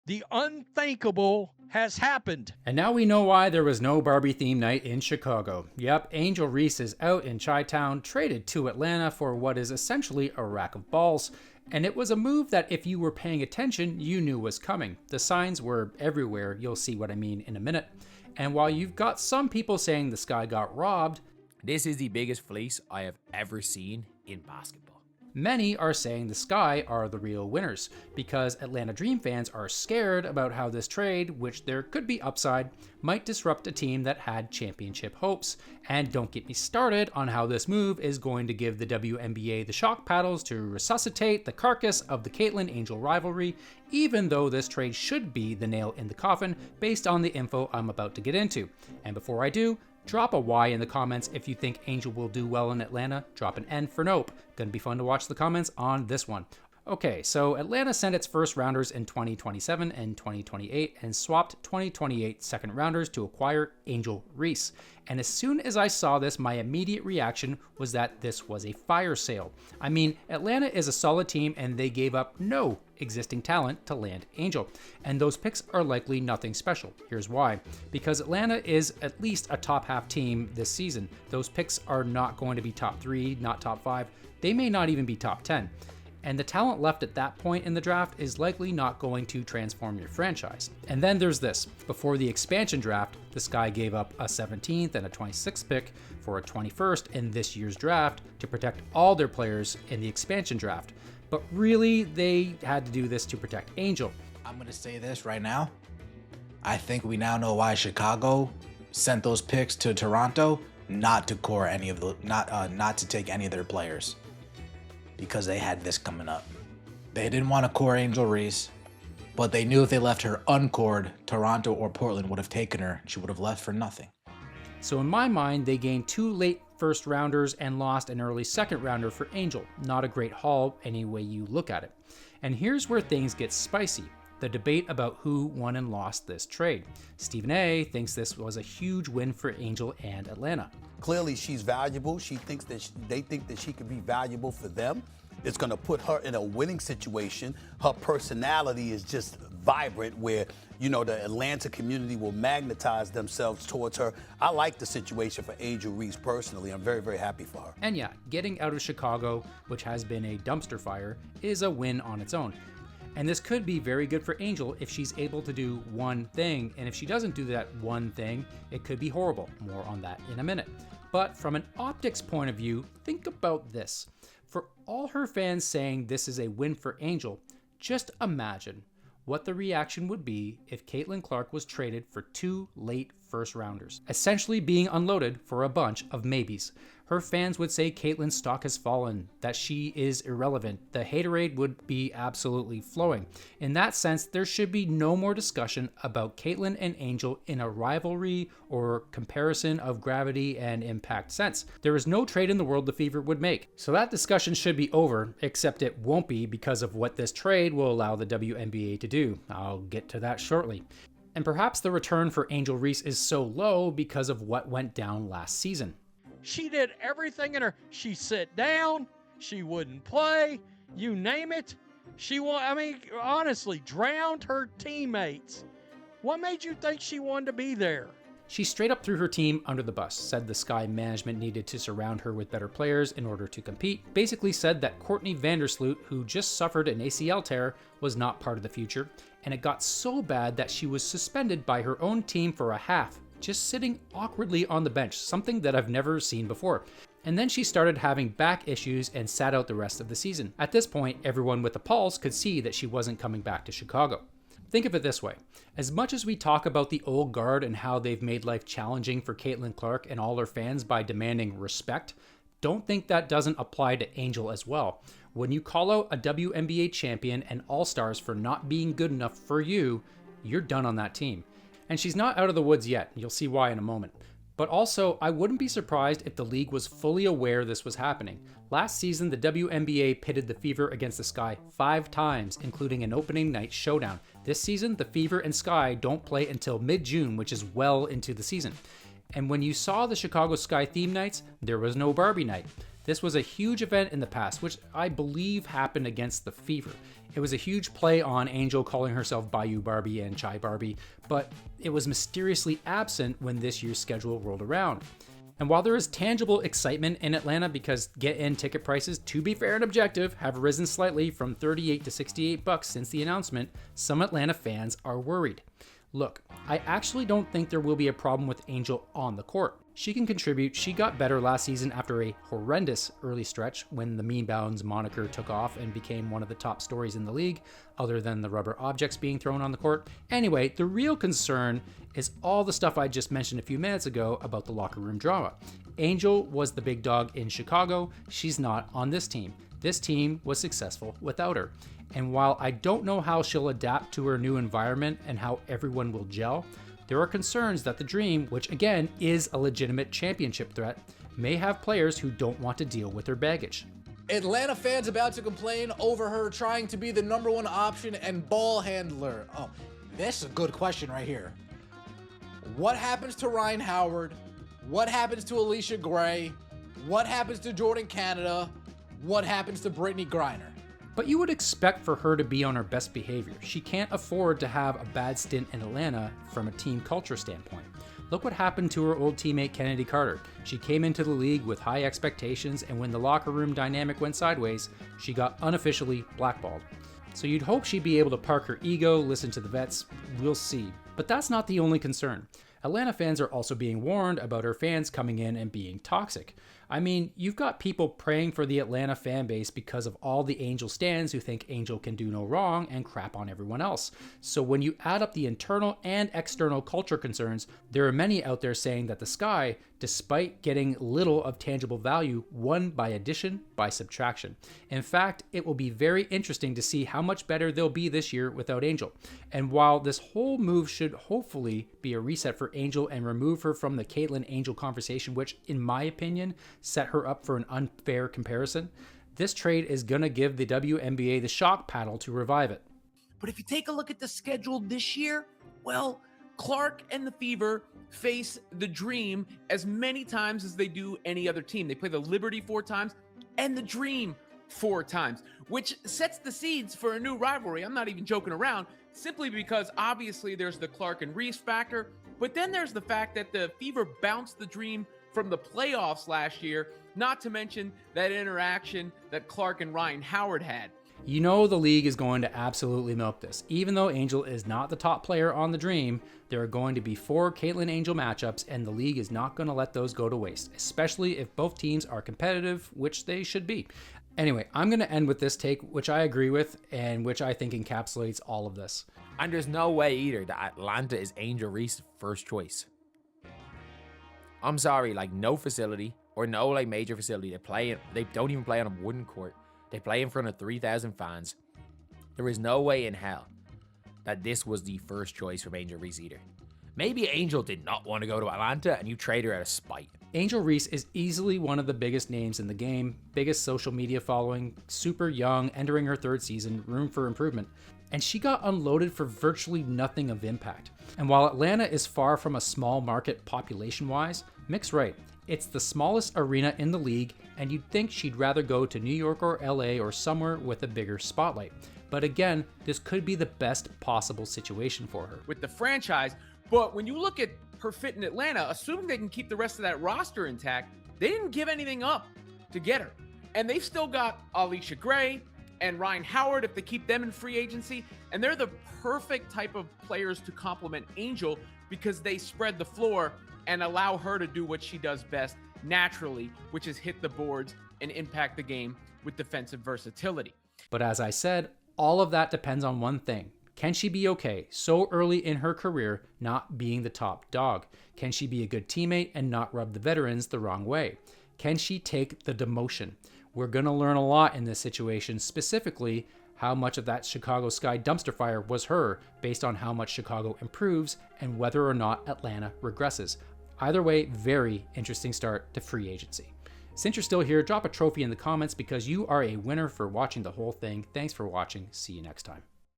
The unthinkable has happened. And now we know why there was no Barbie theme night in Chicago. Yep, Angel Reese is out in Chi-Town, traded to Atlanta for what is essentially a rack of balls. And it was a move that if you were paying attention, you knew was coming. The signs were everywhere, you'll see what I mean in a minute. And while you've got some people saying the Sky got robbed, this is the biggest fleece I have ever seen in basketball. Many are saying the Sky are the real winners, because Atlanta Dream fans are scared about how this trade, which there could be upside, might disrupt a team that had championship hopes. And don't get me started on how this move is going to give the WNBA the shock paddles to resuscitate the carcass of the Caitlyn Angel rivalry, even though this trade should be the nail in the coffin based on the info I'm about to get into. And before I do, drop a Y in the comments if you think Angel will do well in Atlanta. Drop an N for nope. Gonna be fun to watch the comments on this one. Okay, so Atlanta sent its first rounders in 2027 and 2028 and swapped 2028 second rounders to acquire Angel Reese. And as soon as I saw this, my immediate reaction was that this was a fire sale. I mean, Atlanta is a solid team and they gave up no existing talent to land Angel. And those picks are likely nothing special. Here's why. Because Atlanta is at least a top half team this season. Those picks are not going to be top 3, not top 5. They may not even be top 10. And the talent left at that point in the draft is likely not going to transform your franchise. And then there's this. Before the expansion draft, the Sky gave up a 17th and a 26th pick for a 21st in this year's draft to protect all their players in the expansion draft. But really, they had to do this to protect Angel. I'm going to say this right now. I think we now know why Chicago sent those picks to Toronto not to core any of the not to take any of their players. Because they had this coming up. They didn't want to core Angel Reese, but they knew if they left her uncored, Toronto or Portland would have taken her and she would have left for nothing. So in my mind, they gained 2 late first rounders and lost an early second rounder for Angel. Not a great haul any way you look at it. And here's where things get spicy. The debate about who won and lost this trade. Stephen A. thinks this was a huge win for Angel and Atlanta. Clearly, she's valuable. She thinks that they think that she could be valuable for them. It's going to put her in a winning situation. Her personality is just vibrant where, you know, the Atlanta community will magnetize themselves towards her. I like the situation for Angel Reese personally. I'm very, very happy for her. And yeah, getting out of Chicago, which has been a dumpster fire, is a win on its own. And this could be very good for Angel if she's able to do one thing, and if she doesn't do that one thing, it could be horrible. More on that in a minute. But from an optics point of view, think about this. For all her fans saying this is a win for Angel, just imagine what the reaction would be if Caitlin Clark was traded for 2 late first rounders, essentially being unloaded for a bunch of maybes. Her fans would say Caitlin's stock has fallen, that she is irrelevant. The haterade would be absolutely flowing. In that sense, there should be no more discussion about Caitlin and Angel in a rivalry or comparison of gravity and impact sense. There is no trade in the world the Fever would make. So that discussion should be over, except it won't be because of what this trade will allow the WNBA to do. I'll get to that shortly. And perhaps the return for Angel Reese is so low because of what went down last season. She did everything in her. She sat down. She wouldn't play. You name it. Honestly, drowned her teammates. What made you think she wanted to be there? She straight up threw her team under the bus, said the Sky management needed to surround her with better players in order to compete, basically said that Courtney Vandersloot, who just suffered an ACL tear, was not part of the future, and it got so bad that she was suspended by her own team for a half, just sitting awkwardly on the bench, something that I've never seen before. And then she started having back issues and sat out the rest of the season. At this point, everyone with a pulse could see that she wasn't coming back to Chicago. Think of it this way. As much as we talk about the old guard and how they've made life challenging for Caitlin Clark and all her fans by demanding respect, don't think that doesn't apply to Angel as well. When you call out a WNBA champion and all-stars for not being good enough for you, you're done on that team. And she's not out of the woods yet, you'll see why in a moment. But also, I wouldn't be surprised if the league was fully aware this was happening. Last season, the WNBA pitted the Fever against the Sky 5 times, including an opening night showdown. This season, the Fever and Sky don't play until mid-June, which is well into the season. And when you saw the Chicago Sky theme nights, there was no Barbie night. This was a huge event in the past, which I believe happened against the Fever. It was a huge play on Angel calling herself Bayou Barbie and Chai Barbie, but it was mysteriously absent when this year's schedule rolled around. And while there is tangible excitement in Atlanta because get-in ticket prices, to be fair and objective, have risen slightly from $38 to $68 since the announcement, some Atlanta fans are worried. Look, I actually don't think there will be a problem with Angel on the court. She can contribute. She got better last season after a horrendous early stretch when the Mean Bounds moniker took off and became one of the top stories in the league, other than the rubber objects being thrown on the court. Anyway, the real concern is all the stuff I just mentioned a few minutes ago about the locker room drama. Angel was the big dog in Chicago. She's not on this team. This team was successful without her. And while I don't know how she'll adapt to her new environment and how everyone will gel, there are concerns that the Dream, which again is a legitimate championship threat, may have players who don't want to deal with their baggage. Atlanta fans about to complain over her trying to be the number one option and ball handler. Oh, that's a good question right here. What happens to Ryan Howard? What happens to Alicia Gray? What happens to Jordan Canada? What happens to Brittany Griner? But you would expect for her to be on her best behavior. She can't afford to have a bad stint in Atlanta from a team culture standpoint. Look what happened to her old teammate Kennedy Carter. She came into the league with high expectations, and when the locker room dynamic went sideways, she got unofficially blackballed. So you'd hope she'd be able to park her ego, listen to the vets. We'll see. But that's not the only concern. Atlanta fans are also being warned about her fans coming in and being toxic. I mean, you've got people praying for the Atlanta fan base because of all the Angel stans who think Angel can do no wrong and crap on everyone else. So when you add up the internal and external culture concerns, there are many out there saying that the Sky, despite getting little of tangible value, won by addition, by subtraction. In fact, it will be very interesting to see how much better they'll be this year without Angel. And while this whole move should hopefully be a reset for Angel and remove her from the Caitlyn Angel conversation, which in my opinion set her up for an unfair comparison, this trade is going to give the WNBA the shock paddle to revive it. But if you take a look at the schedule this year, well, Clark and the Fever face the Dream as many times as they do any other team. They play the Liberty 4 times and the Dream 4 times, which sets the seeds for a new rivalry. I'm not even joking around, simply because obviously there's the Clark and Reese factor, but then there's the fact that the Fever bounced the Dream from the playoffs last year, not to mention that interaction that Clark and Ryan Howard had. You know the league is going to absolutely milk this. Even though Angel is not the top player on the Dream, there are going to be 4 Caitlyn Angel matchups, and the league is not going to let those go to waste, especially if both teams are competitive, which they should be. Anyway, I'm going to end with this take, which I agree with, and which I think encapsulates all of this. And there's no way either that Atlanta is Angel Reese's first choice. I'm sorry, like no facility or no like major facility. They don't even play on a wooden court. They play in front of 3,000 fans. There is no way in hell that this was the first choice from Angel Reese either. Maybe Angel did not want to go to Atlanta and you trade her out of spite. Angel Reese is easily one of the biggest names in the game, biggest social media following, super young, entering her 3rd season, room for improvement. And she got unloaded for virtually nothing of impact. And while Atlanta is far from a small market population-wise, Mick's right. It's the smallest arena in the league, and you'd think she'd rather go to New York or LA or somewhere with a bigger spotlight. But again, this could be the best possible situation for her. With the franchise, but when you look at her fit in Atlanta, assuming they can keep the rest of that roster intact, they didn't give anything up to get her. And they've still got Alicia Gray and Ryan Howard if they keep them in free agency. And they're the perfect type of players to complement Angel because they spread the floor and allow her to do what she does best naturally, which is hit the boards and impact the game with defensive versatility. But as I said, all of that depends on one thing. Can she be okay so early in her career not being the top dog? Can she be a good teammate and not rub the veterans the wrong way? Can she take the demotion? We're going to learn a lot in this situation, specifically how much of that Chicago Sky dumpster fire was her based on how much Chicago improves and whether or not Atlanta regresses. Either way, very interesting start to free agency. Since you're still here, drop a trophy in the comments because you are a winner for watching the whole thing. Thanks for watching. See you next time.